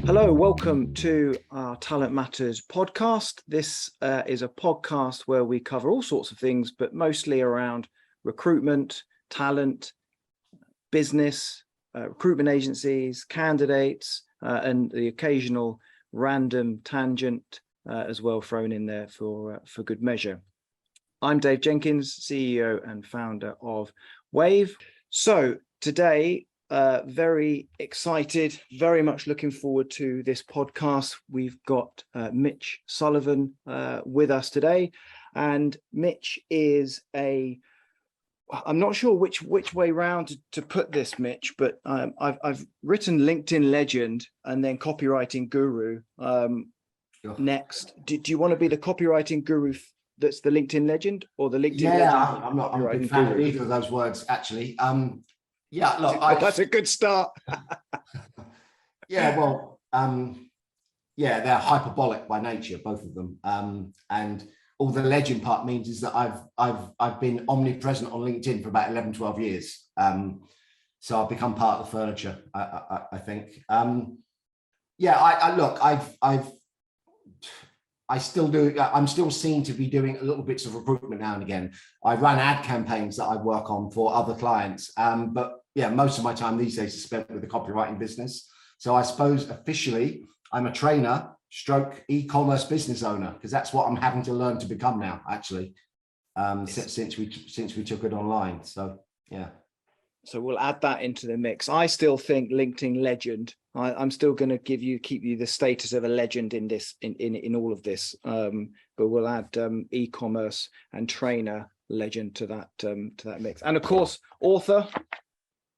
Hello, welcome to our Talent Matters podcast. This is a podcast where we cover all sorts of things, but mostly around recruitment, talent, business, recruitment agencies, candidates, and the occasional random tangent as well thrown in there for good measure. I'm Dave Jenkins, CEO and founder of Wave. So today, very excited, very much looking forward to this podcast. We've got Mitch Sullivan with us today, and Mitch is I'm not sure which way round to put this, Mitch, but I've written LinkedIn legend and then copywriting guru. Sure. Next, do you want to be the copywriting guru that's the LinkedIn legend, or the LinkedIn legend? Yeah, I'm a big fan of either of those words, actually. Yeah, look, that's a good start. Yeah, well, yeah, they're hyperbolic by nature, both of them. And all the legend part means is that I've been omnipresent on LinkedIn for about 11, 12 years. So I've become part of the furniture, I think. Yeah, I still do. I'm still seen to be doing little bits of recruitment now and again. I run ad campaigns that I work on for other clients. But yeah, most of my time these days is spent with the copywriting business. So I suppose officially I'm a trainer stroke e-commerce business owner, because that's what I'm having to learn to become now, actually, since we took it online. So yeah. So we'll add that into the mix. I still think LinkedIn legend. I'm still going to keep you the status of a legend in this, in all of this. But we'll add e-commerce and trainer legend to that mix, and of course author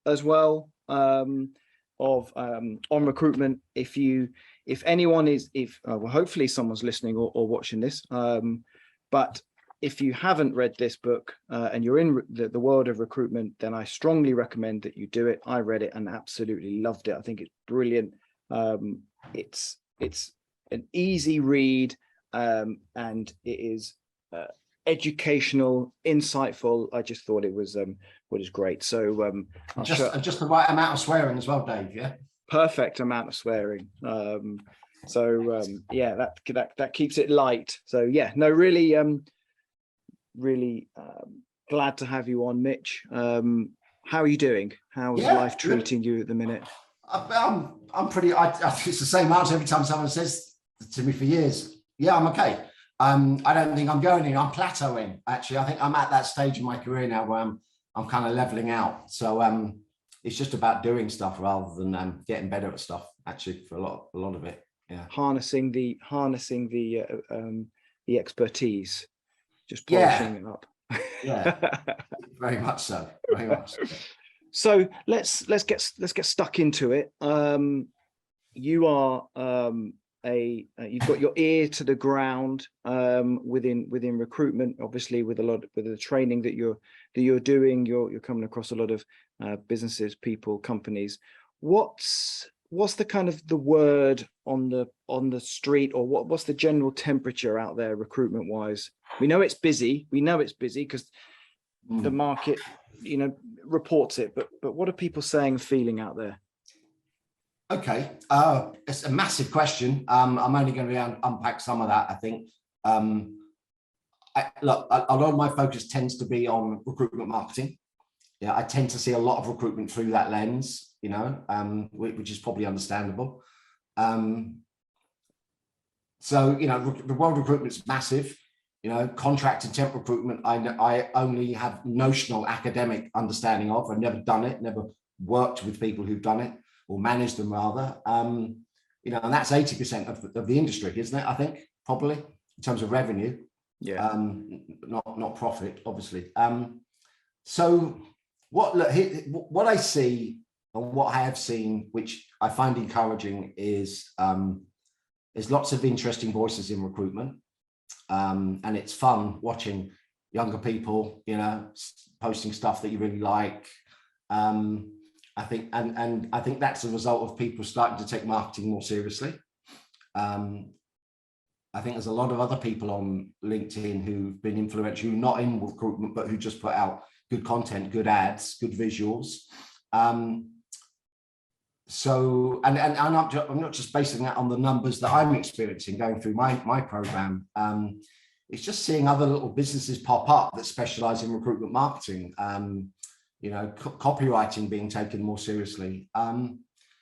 as well of On Recruitment. If anyone is, well, hopefully someone's listening or watching this. But if you haven't read this book and you're in the world of recruitment, then I strongly recommend that you do it. I read it and absolutely loved it. I think it's brilliant. It's an easy read, and it is educational, insightful. I just thought it was great. So just the right amount of swearing as well, Dave. Yeah, perfect amount of swearing. Yeah, that keeps it light. So yeah, no, really. Really glad to have you on, Mitch. How are you doing? How's life treating you at the minute? I'm pretty. It's the same answer every time someone says to me for years. Yeah, I'm okay. I don't think I'm going in. I'm plateauing. Actually, I think I'm at that stage in my career now where I'm kind of leveling out. So it's just about doing stuff rather than getting better at stuff. Actually, for a lot of it. Yeah. Harnessing the expertise. Just polishing it up. Yeah, very much so. Very much so. So let's get stuck into it. You are you've got your ear to the ground within recruitment, obviously, with the training that you're doing. You're coming across a lot of businesses, people, companies. What's the kind of the word on the street, or what's the general temperature out there recruitment wise? We know it's busy because the market, reports it, but what are people saying and feeling out there? Okay, it's a massive question. I'm only going to be able to unpack some of that, I think. Look, a lot of my focus tends to be on recruitment marketing. Yeah, I tend to see a lot of recruitment through that lens, which is probably understandable. So, the world of recruitment is massive. Contract and temp recruitment, I only have notional academic understanding of. I've never done it, never worked with people who've done it, or managed them rather. And that's 80% of the industry, isn't it? I think probably in terms of revenue. Yeah. Not profit, obviously. So what I see and what I have seen, which I find encouraging, is lots of interesting voices in recruitment. And it's fun watching younger people, posting stuff that you really like. I think, and I think that's a result of people starting to take marketing more seriously. I think there's a lot of other people on LinkedIn who've been influential, not in recruitment, but who just put out good content, good ads, good visuals. so, and I'm not just basing that on the numbers that I'm experiencing going through my program. It's just seeing other little businesses pop up that specialize in recruitment marketing, copywriting being taken more seriously.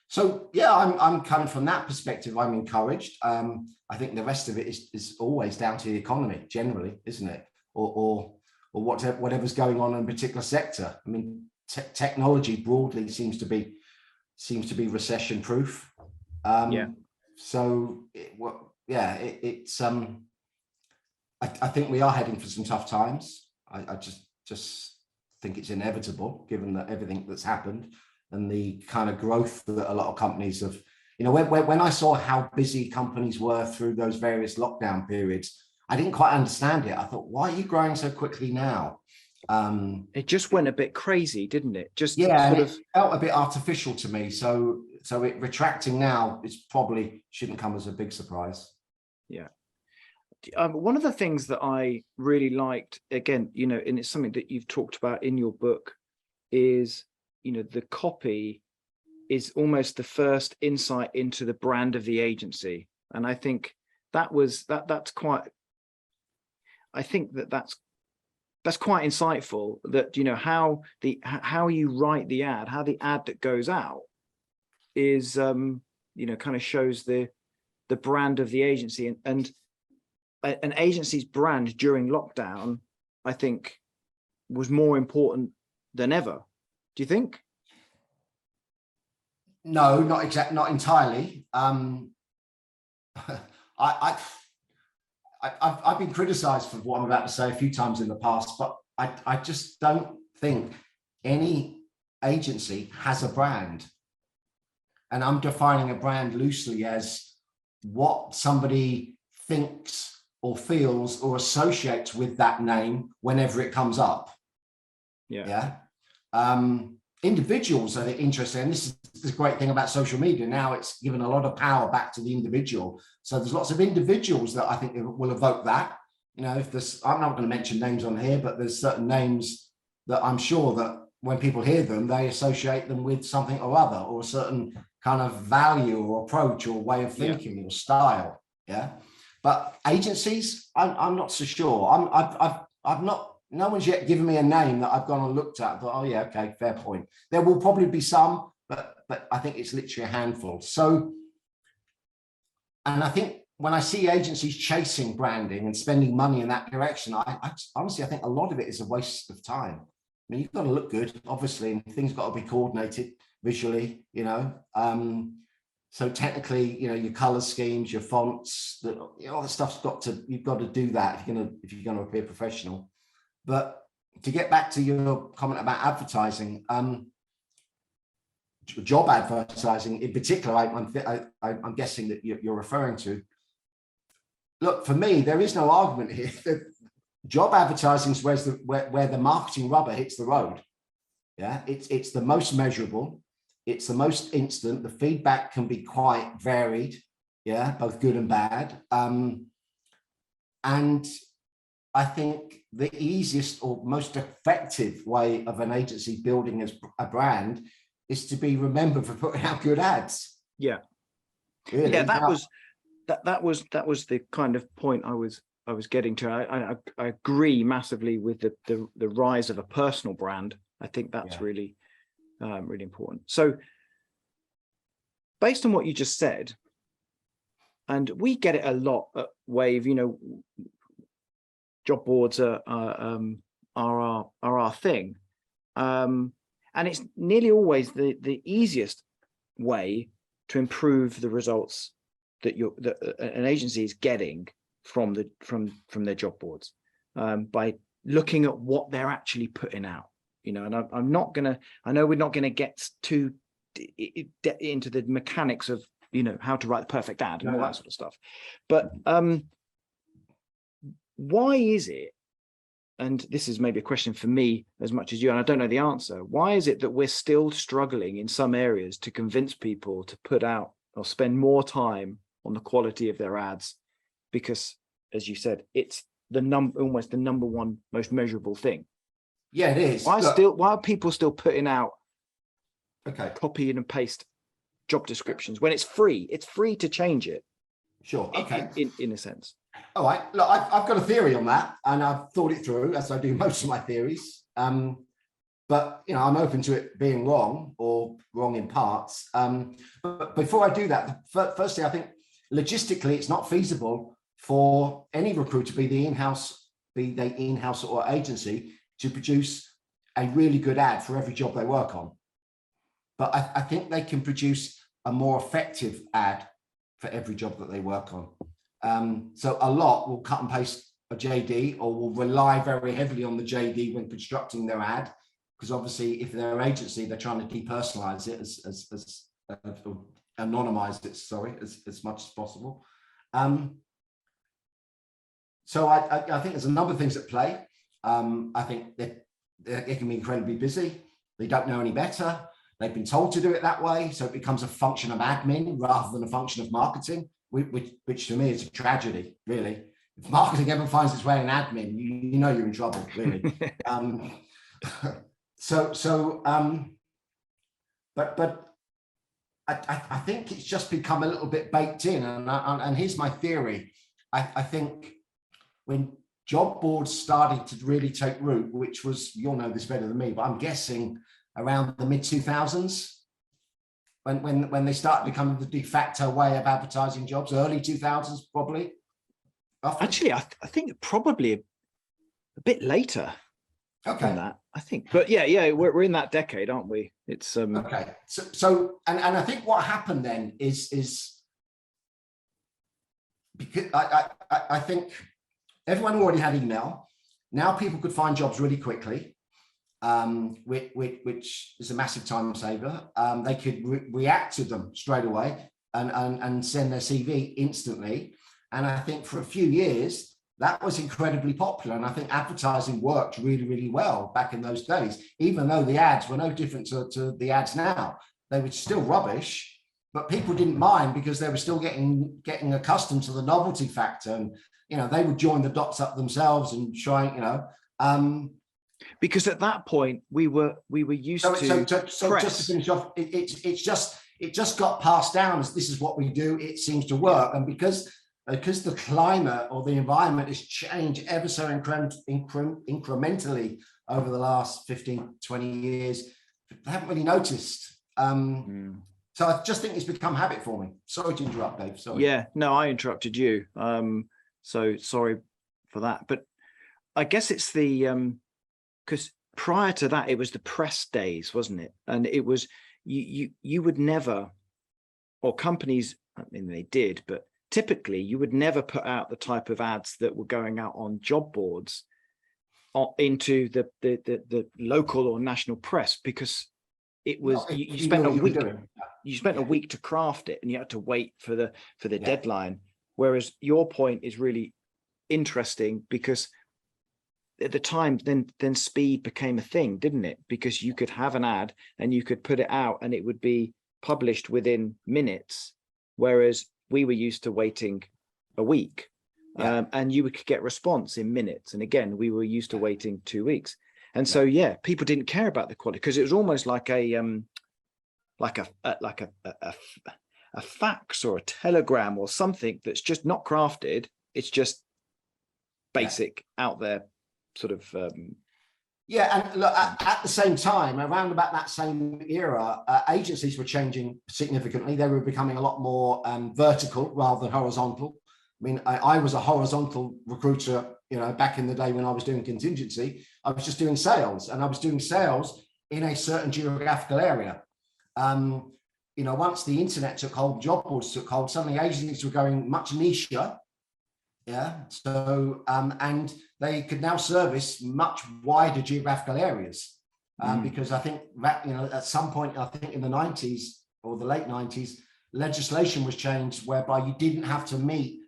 So yeah, I'm kind of from that perspective, I'm encouraged. I think the rest of it is always down to the economy generally, isn't it? Or whatever's going on in a particular sector. I mean, technology broadly seems to be recession proof. So it's I think we are heading for some tough times. I just think it's inevitable given that everything that's happened and the kind of growth that a lot of companies have, when I saw how busy companies were through those various lockdown periods, I didn't quite understand it. I thought, why are you growing so quickly now? It just went a bit crazy, didn't it? Just it felt a bit artificial to me. So it retracting now probably shouldn't come as a big surprise. Yeah. One of the things that I really liked, again, and it's something that you've talked about in your book, is, the copy is almost the first insight into the brand of the agency. And I think that's quite insightful, that, how you write the ad, how the ad that goes out is, kind of shows the brand of the agency, and an agency's brand during lockdown, I think, was more important than ever. Do you think? No, not entirely. I've been criticized for what I'm about to say a few times in the past, but I just don't think any agency has a brand. And I'm defining a brand loosely as what somebody thinks or feels or associates with that name whenever it comes up. Yeah. Individuals are interesting, and this is the great thing about social media. Now it's given a lot of power back to the individual. So there's lots of individuals that I think will evoke that. If there's, I'm not going to mention names on here, but there's certain names that I'm sure that when people hear them, they associate them with something or other, or a certain kind of value or approach or way of thinking or style. Yeah. But agencies, I'm not so sure. I've not. No one's yet given me a name that I've gone and looked at. But, oh yeah, okay, fair point. There will probably be some, but I think it's literally a handful. So, and I think when I see agencies chasing branding and spending money in that direction, I honestly, I think a lot of it is a waste of time. I mean, you've got to look good, obviously, and things got to be coordinated visually, So technically, your color schemes, your fonts, all the stuff's you've got to do that if you're going to appear professional. But to get back to your comment about advertising, job advertising in particular, I'm guessing that you're referring to. Look, for me, there is no argument here. Job advertising is where the marketing rubber hits the road. Yeah, it's the most measurable. It's the most instant. The feedback can be quite varied. Yeah, both good and bad. And I think the easiest or most effective way of an agency building as a brand is to be remembered for putting out good ads. Yeah. Really? Yeah, that was the kind of point I was getting to. I agree massively with the rise of a personal brand. I think that's really important. So based on what you just said, and we get it a lot at Wave, job boards are our thing, and it's nearly always the easiest way to improve the results that an agency is getting from their job boards, by looking at what they're actually putting out. And I'm not gonna. I know we're not gonna get too into the mechanics of how to write the perfect ad and all that sort of stuff, but why is it, and this is maybe a question for me as much as you, and I don't know the answer, why is it that we're still struggling in some areas to convince people to put out or spend more time on the quality of their ads? Because, as you said, it's almost the number one most measurable thing. Yeah, it is. Why are people still putting out copy and paste job descriptions when it's free to change it. Sure. Okay. In a sense. All right. Look, I've got a theory on that, and I've thought it through, as I do most of my theories. But I'm open to it being wrong or wrong in parts. But before I do that, firstly, I think logistically, it's not feasible for any recruiter, be they in-house or agency, to produce a really good ad for every job they work on. But I think they can produce a more effective ad for every job that they work on. So a lot will cut and paste a JD, or will rely very heavily on the JD when constructing their ad, because obviously if they're an agency, they're trying to depersonalize it as anonymize it, as much as possible. So I think there's a number of things at play. I think that it can be incredibly busy. They don't know any better. They've been told to do it that way. So it becomes a function of admin rather than a function of marketing, which to me is a tragedy, really. If marketing ever finds its way in admin, you know you're in trouble, really. But I think it's just become a little bit baked in. And here's my theory. I think when job boards started to really take root, which was, you'll know this better than me, but I'm guessing around the mid-2000s, when they started becoming the de facto way of advertising jobs, early 2000s probably. Roughly. Actually, I think probably a bit later. Okay. Than that, I think. But yeah, we're in that decade, aren't we? It's okay. So I think what happened then is because I think everyone already had email. Now people could find jobs really quickly, which is a massive time saver. They could react to them straight away and send their CV instantly. And I think for a few years, that was incredibly popular. And I think advertising worked really, really well back in those days, even though the ads were no different to the ads now. They were still rubbish, but people didn't mind because they were still getting accustomed to the novelty factor. And, they would join the dots up themselves and try, because at that point we were used to so just to finish off, it just got passed down as this is what we do. It seems to work. And because the climate or the environment has changed ever so incrementally over the last 15, 20 yeas, I haven't really noticed. So I just think it's become habit for me. Sorry to interrupt, Dave. Sorry. Yeah, no, I interrupted you. So sorry for that. But I guess it's the, because prior to that, it was the press days, wasn't it? And it was, you would never, or companies, I mean, they did, but typically you would never put out the type of ads that were going out on job boards into the local or national press, because it was you spent a week to craft it and you had to wait for the deadline. Whereas your point is really interesting, because at the time then speed became a thing, didn't it? Because you could have an ad and you could put it out and it would be published within minutes, whereas we were used to waiting a week, and you could get response in minutes. And again, we were used to waiting 2 weeks. And so, people didn't care about the quality, because it was almost like a fax or a telegram or something that's just not crafted. It's just basic out there sort of. And look, at the same time, around about that same era, agencies were changing significantly. They were becoming a lot more vertical rather than horizontal. I mean, I was a horizontal recruiter, back in the day when I was doing contingency. I was just doing sales, and I was doing sales in a certain geographical area. Once the internet took hold, job boards took hold, suddenly agencies were going much nicher. So, and they could now service much wider geographical areas, because I think that, at some point, I think in the 90s or the late 90s, legislation was changed whereby you didn't have to meet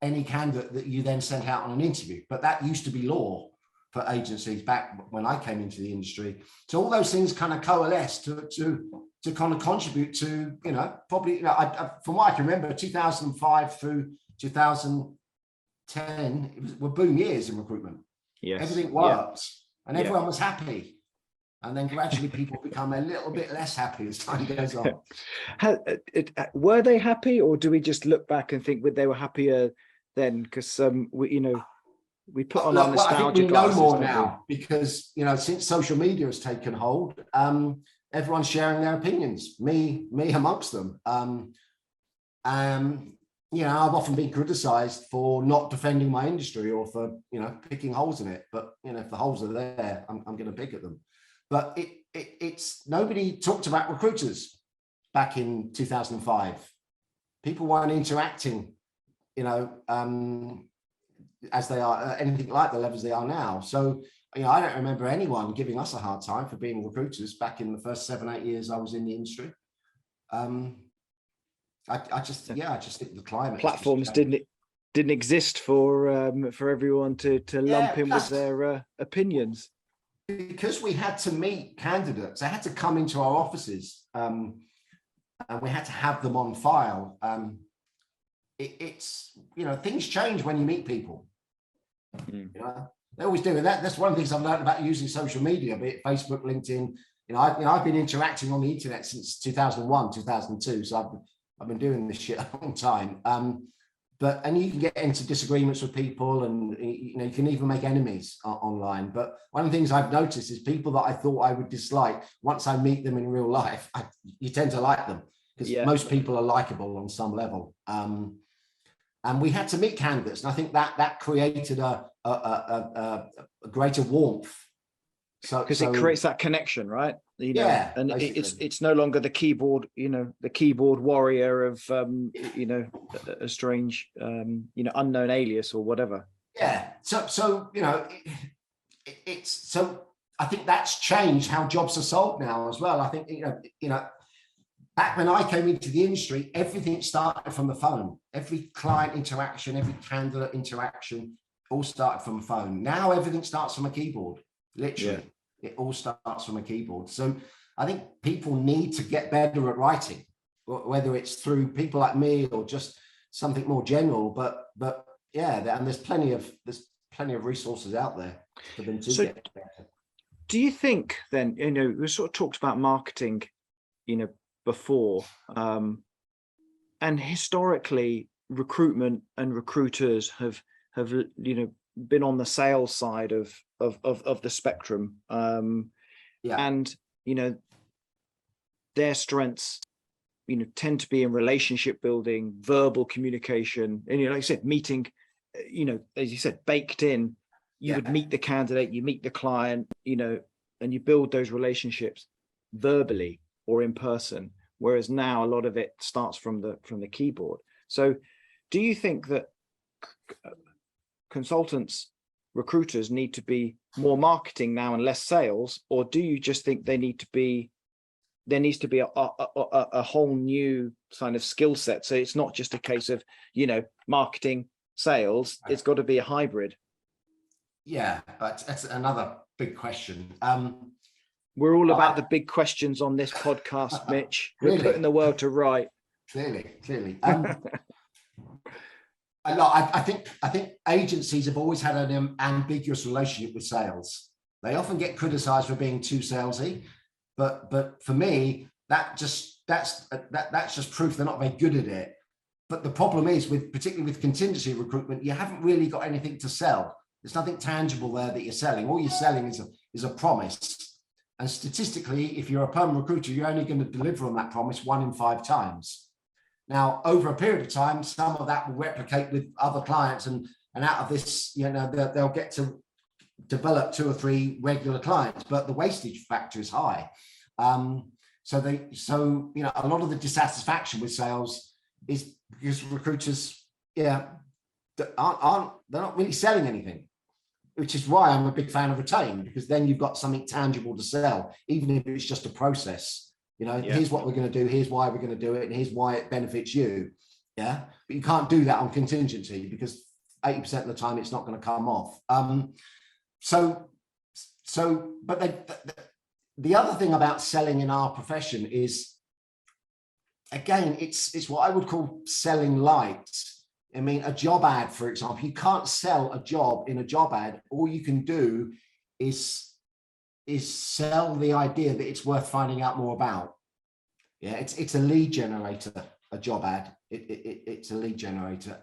any candidate that you then sent out on an interview. But that used to be law for agencies back when I came into the industry. So all those things kind of coalesced to kind of contribute to, probably, from what I can remember, 2005 through 2010, were boom years in recruitment. Yes. Everything worked, and everyone was happy. And then gradually people become a little bit less happy as time goes on. Were they happy, or do we just look back and think that they were happier then? Because we put on our nostalgia. I think we know glasses, more now because, since social media has taken hold, everyone's sharing their opinions, me amongst them. I've often been criticized for not defending my industry or for, picking holes in it. But, if the holes are there, I'm going to pick at them. But it's nobody talked about recruiters back in 2005. People weren't interacting, as they are, anything like the levels they are now. So, I don't remember anyone giving us a hard time for being recruiters back in the first 7-8 years I was in the industry. I just think the climate platforms didn't exist for everyone to lump in with their opinions. Because we had to meet candidates, they had to come into our offices, and we had to have them on file. It's things change when you meet people. They always do, and that's one of the things I've learned about using social media, be it Facebook, LinkedIn. I've been interacting on the internet since 2001, 2002, so I've been doing this shit a long time. And you can get into disagreements with people, and you can even make enemies online. But one of the things I've noticed is people that I thought I would dislike, once I meet them in real life, you tend to like them, because most people are likable on some level. And we had to meet candidates, and I think that created a greater warmth. Because it creates that connection, right? And basically. it's no longer the keyboard, the keyboard warrior of a strange unknown alias or whatever. Yeah. So I think that's changed how jobs are sold now as well. I think back when I came into the industry, everything started from the phone. Every client interaction, every candidate interaction, all started from a phone. Now everything starts from a keyboard. Literally, it all starts from a keyboard. So I think people need to get better at writing, whether it's through people like me or just something more general. But and there's plenty of resources out there for them to get better. Do you think then, we sort of talked about marketing, before, and historically recruitment and recruiters have been on the sales side of the spectrum, and their strengths tend to be in relationship building, verbal communication, and like you said, meeting, as you said, baked in. You would meet the candidate, you meet the client, and you build those relationships verbally or in person, whereas now a lot of it starts from the keyboard. So do you think that consultants, recruiters need to be more marketing now and less sales, or do you just think there needs to be a whole new kind of skill set? So it's not just a case of marketing, sales, it's got to be a hybrid. Yeah, but that's another big question. We're all about the big questions on this podcast, Mitch. We're putting the world to right. Clearly. I think agencies have always had an ambiguous relationship with sales. They often get criticized for being too salesy, but for me, that's just proof they're not very good at it. But the problem is, particularly with contingency recruitment, you haven't really got anything to sell. There's nothing tangible there that you're selling. All you're selling is a promise. And statistically, if you're a perm recruiter, you're only going to deliver on that promise 1 in 5 times. Now, over a period of time, some of that will replicate with other clients, and out of this, they'll get to develop 2 or 3 regular clients, but the wastage factor is high. So a lot of the dissatisfaction with sales is because recruiters, they're not really selling anything, which is why I'm a big fan of retain, because then you've got something tangible to sell, even if it's just a process. Here's what we're going to do, here's why we're going to do it, and here's why it benefits you. But you can't do that on contingency, because 80% of the time it's not going to come off. But the other thing about selling in our profession is, again, it's what I would call selling light. I mean, a job ad, for example, you can't sell a job in a job ad. All you can do is sell the idea that it's worth finding out more about. Yeah, it's a lead generator, a job ad. It's a lead generator.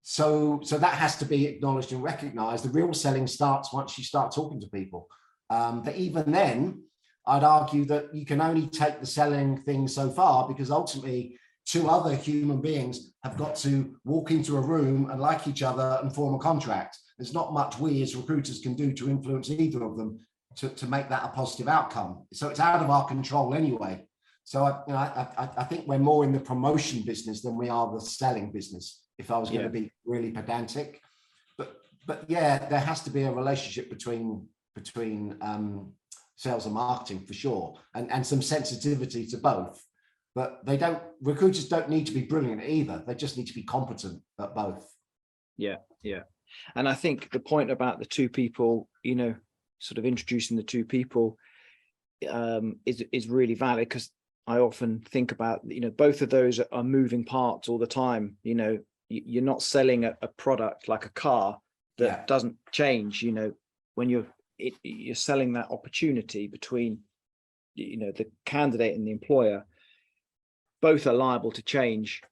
So that has to be acknowledged and recognized. The real selling starts once you start talking to people. But even then, I'd argue that you can only take the selling thing so far, because ultimately two other human beings have got to walk into a room and like each other and form a contract. There's not much we as recruiters can do to influence either of them to make that a positive outcome. So it's out of our control anyway. So I think we're more in the promotion business than we are the selling business, if I was going to be really pedantic. But yeah, there has to be a relationship between sales and marketing for sure, and some sensitivity to both. But recruiters don't need to be brilliant either. They just need to be competent at both. Yeah. And I think the point about the two people, sort of introducing the two people is really valid, because I often think about, both of those are moving parts all the time. You're not selling a product like a car that doesn't change. When you're selling that opportunity between, the candidate and the employer, both are liable to change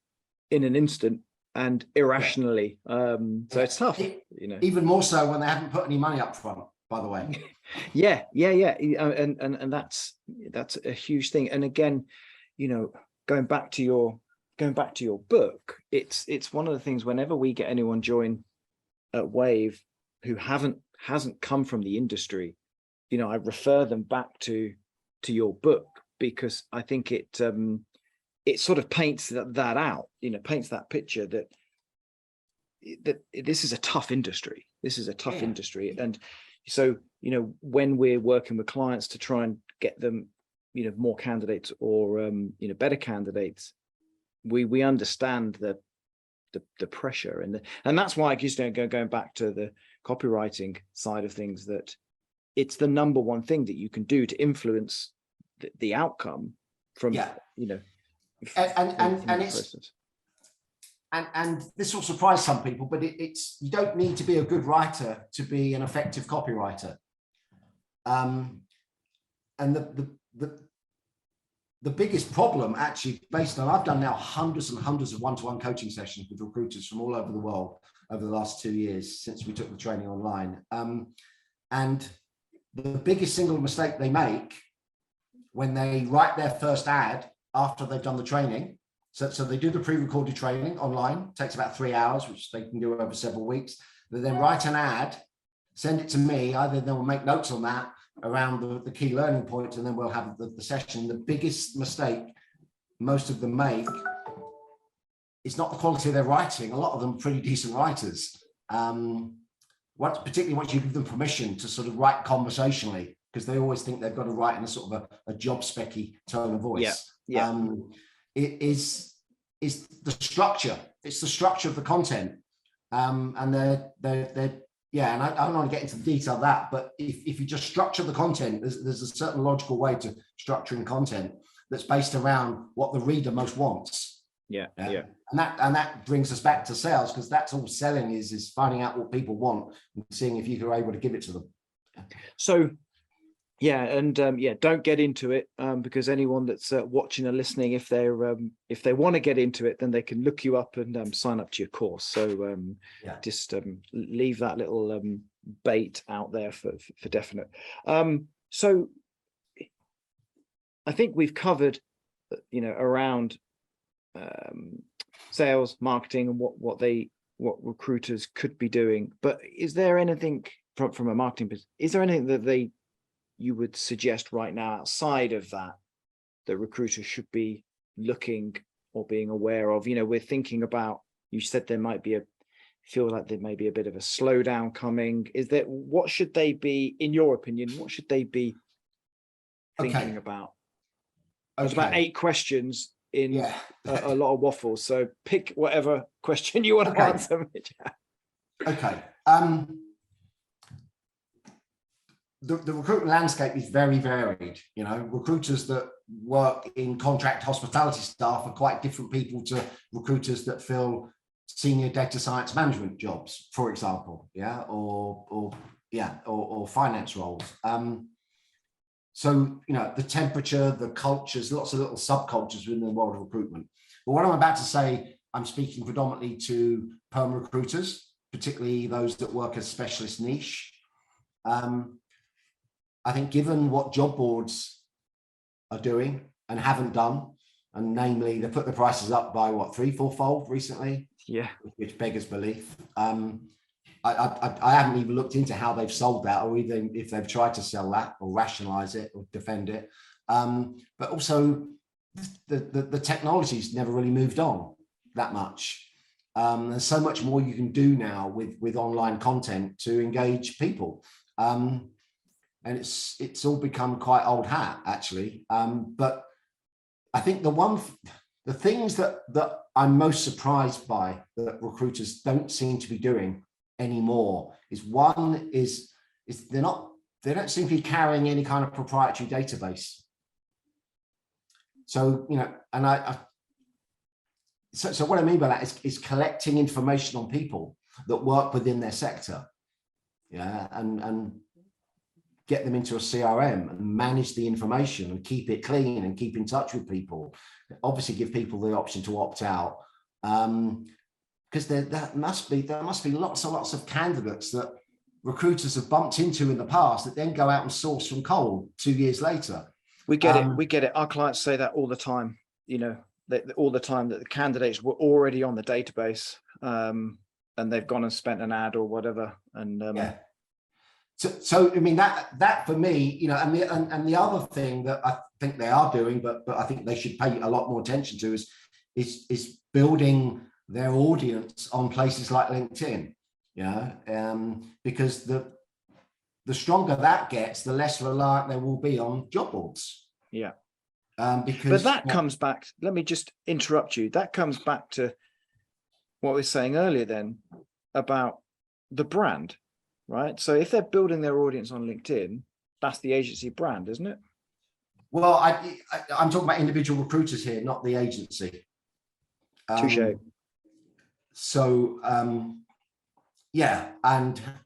in an instant and irrationally. So it's tough, Even more so when they haven't put any money up front, by the way. Yeah. And that's a huge thing. And again, going back to your book, it's one of the things, whenever we get anyone join at Wave who hasn't come from the industry, I refer them back to your book, because I think it sort of paints that out, paints that picture that this is a tough industry. This is a tough industry. And so, when we're working with clients to try and get them, more candidates or, better candidates, we understand the pressure and that's why, going back to the copywriting side of things, that it's the number one thing that you can do to influence the outcome from, and this will surprise some people, but it's you don't need to be a good writer to be an effective copywriter. And the biggest problem, actually, based on, I've done now hundreds and hundreds of one-to-one coaching sessions with recruiters from all over the world over the last 2 years since we took the training online. And the biggest single mistake they make when they write their first ad after they've done the training, so they do the pre-recorded training online, takes about 3 hours, which they can do over several weeks. They then write an ad, send it to me. Either they will make notes on that around the key learning points, and then we'll have the session. The biggest mistake most of them make is not the quality of their writing. A lot of them are pretty decent writers. Particularly once you give them permission to sort of write conversationally, because they always think they've got to write in a sort of a job specky tone of voice. It is the structure. It's the structure of the content, and they're and I don't want to get into the detail of that, but if you just structure the content, there's a certain logical way to structuring content that's based around what the reader most wants. And that brings us back to sales, because that's all selling is finding out what people want and seeing if you're able to give it to them. So don't get into it, because anyone that's watching or listening, if they want to get into it, then they can look you up and sign up to your course. So just leave that little bait out there for definite. So I think we've covered around sales, marketing, and what recruiters could be doing. But is there anything from a marketing business? Is there anything that you would suggest right now outside of that recruiters should be looking or being aware of? We're thinking about, you said there may be a bit of a slowdown coming. What should they be, in your opinion, what should they be thinking about? There's about 8 questions in a lot of waffles. So pick whatever question you want to answer. Okay. The recruitment landscape is very varied. Recruiters that work in contract hospitality staff are quite different people to recruiters that fill senior data science management jobs, for example. Or or finance roles. So, the temperature, the cultures, lots of little subcultures within the world of recruitment. But what I'm about to say, I'm speaking predominantly to perm recruiters, particularly those that work as specialist niche. I think given what job boards are doing and haven't done, and namely they put the prices up by what, 3-4-fold recently, which beggars belief. I haven't even looked into how they've sold that, or even if they've tried to sell that or rationalize it or defend it. But also the technology's never really moved on that much. There's so much more you can do now with online content to engage people. And it's all become quite old hat, actually. But I think the things that I'm most surprised by that recruiters don't seem to be doing anymore is they don't seem to be carrying any kind of proprietary database. So, and so what I mean by that is collecting information on people that work within their sector, and get them into a CRM and manage the information and keep it clean and keep in touch with people. Obviously give people the option to opt out. Because there must be lots and lots of candidates that recruiters have bumped into in the past that then go out and source from cold 2 years later. We get it. Our clients say that all the time, all the time, that the candidates were already on the database, and they've gone and spent an ad or whatever. And So I mean that for me, and the other thing that I think they are doing, but I think they should pay a lot more attention to is building their audience on places like LinkedIn, because the stronger that gets, the less reliant there will be on job boards. Yeah. Because but that comes back, let me just interrupt you. That comes back to what we were saying earlier then about the brand, right? So if they're building their audience on LinkedIn, that's the agency brand, isn't it? Well, I'm talking about individual recruiters here, not the agency. Touché. So, and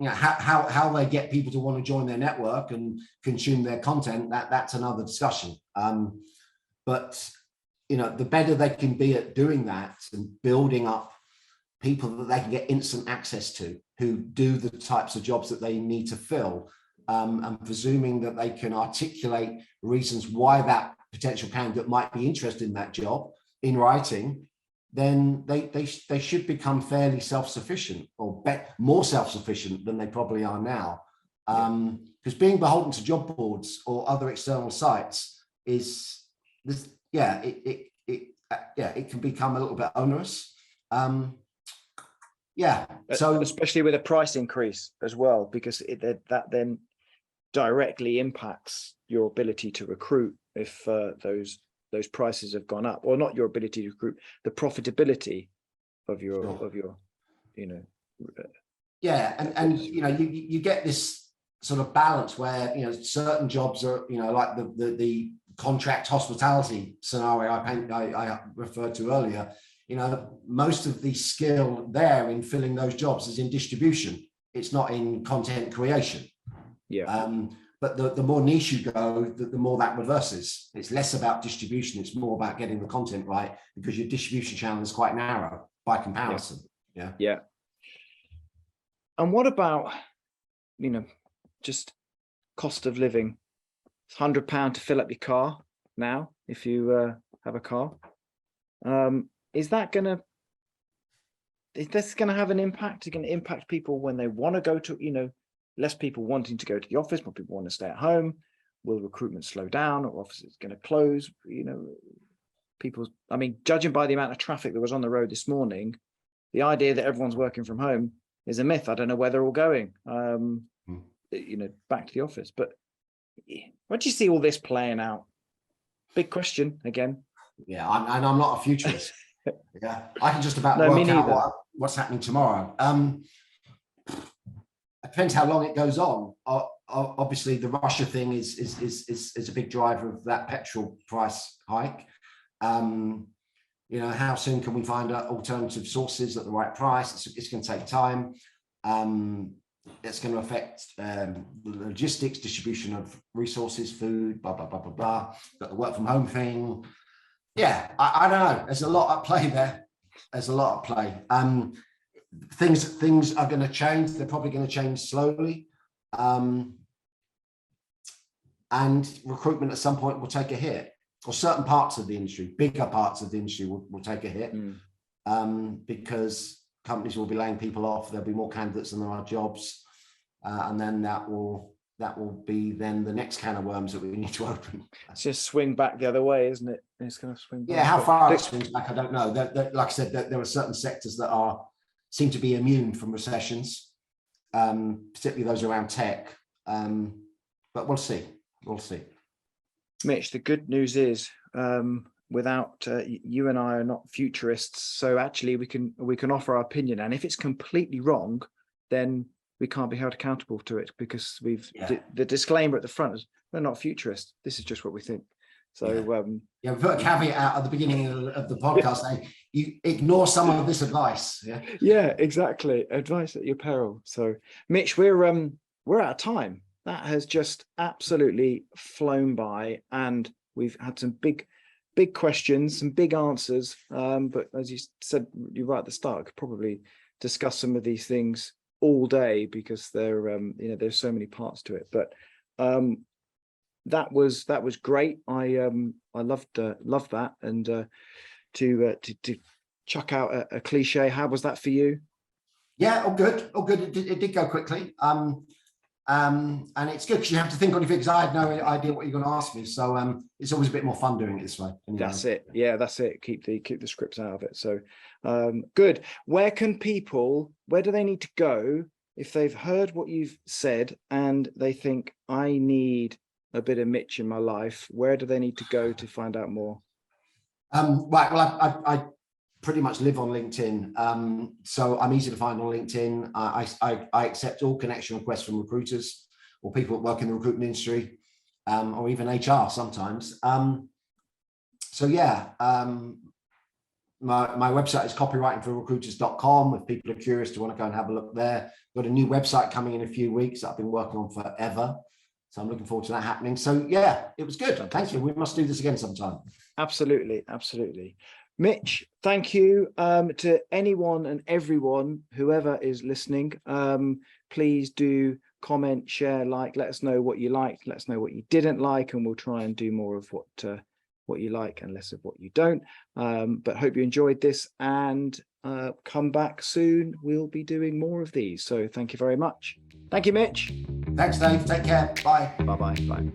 how they get people to want to join their network and consume their content, that's another discussion. But the better they can be at doing that and building up people that they can get instant access to, who do the types of jobs that they need to fill, and presuming that they can articulate reasons why that potential candidate might be interested in that job in writing, then they should become fairly self-sufficient, or more self-sufficient than they probably are now. Because being beholden to job boards or other external sites is this, it can become a little bit onerous. So especially with a price increase as well, because that then directly impacts your ability to recruit if those prices have gone up, or not your ability to recruit, the profitability of your and you get this sort of balance where certain jobs are like the contract hospitality scenario I referred to earlier. Most of the skill there in filling those jobs is in distribution. It's not in content creation. But the more niche you go, the more that reverses. It's less about distribution. It's more about getting the content right, because your distribution channel is quite narrow by comparison. Yeah. And what about, just cost of living? It's £100 to fill up your car now, if you have a car. Is this going to have an impact? Is it going to impact people when they want to go to, less people wanting to go to the office, more people want to stay at home? Will recruitment slow down, or offices going to close? Judging by the amount of traffic that was on the road this morning, the idea that everyone's working from home is a myth. I don't know where they're all going, back to the office. But where do you see all this playing out? Big question again. Yeah, I'm not a futurist. Yeah, I can just about work out what's happening tomorrow. It depends how long it goes on. Obviously, the Russia thing is a big driver of that petrol price hike. How soon can we find alternative sources at the right price? It's going to take time. it's going to affect the logistics, distribution of resources, food, blah, blah, blah, blah, blah. Got the work from home thing. Yeah, I don't know. There's a lot at play there. There's a lot at play. Things are going to change. They're probably going to change slowly. And recruitment at some point will take a hit, or certain parts of the industry, bigger parts of the industry will take a hit, because companies will be laying people off. There'll be more candidates than there are jobs. And then that will be then the next can of worms that we need to open. It's just swing back the other way, isn't it? It's going to swing back. Yeah, how far it swings back, I don't know. Like I said, there are certain sectors that seem to be immune from recessions, particularly those around tech. But we'll see. We'll see. Mitch, the good news is, without you and I are not futurists, so actually we can offer our opinion, and if it's completely wrong, then we can't be held accountable to it, because the disclaimer at the front is we're not futurists. This is just what we think. So we put a caveat out at the beginning of the podcast saying you ignore some of this advice. Yeah, exactly. Advice at your peril. So, Mitch, we're out of time. That has just absolutely flown by, and we've had some big questions, some big answers. But as you said, you're right at the start, I could probably discuss some of these things all day, because there's so many parts to it. But that was great. I loved that, and to chuck out a cliche. How was that for you? Yeah, all good. It did go quickly. And it's good because you have to think on your feet, because I had no idea what you're going to ask me. So it's always a bit more fun doing it this way. That's it. Yeah, that's it. Keep the scripts out of it. So good. Where do they need to go if they've heard what you've said and they think, I need a bit of Mitch in my life? Where do they need to go to find out more? Right. Well, I pretty much live on LinkedIn. So I'm easy to find on LinkedIn. I accept all connection requests from recruiters or people that work in the recruitment industry, or even HR sometimes. So yeah, my website is copywritingforrecruiters.com. If people are curious to want to go and have a look there. Got a new website coming in a few weeks that I've been working on forever. So I'm looking forward to that happening. So yeah, it was good. Thank you. We must do this again sometime. Absolutely. Mitch, thank you to anyone and everyone, whoever is listening. Please do comment, share, like, let us know what you liked, let us know what you didn't like, and we'll try and do more of what you like and less of what you don't. But hope you enjoyed this, and come back soon. We'll be doing more of these. So thank you very much. Thank you, Mitch. Thanks, Dave. Take care. Bye. Bye-bye. Bye.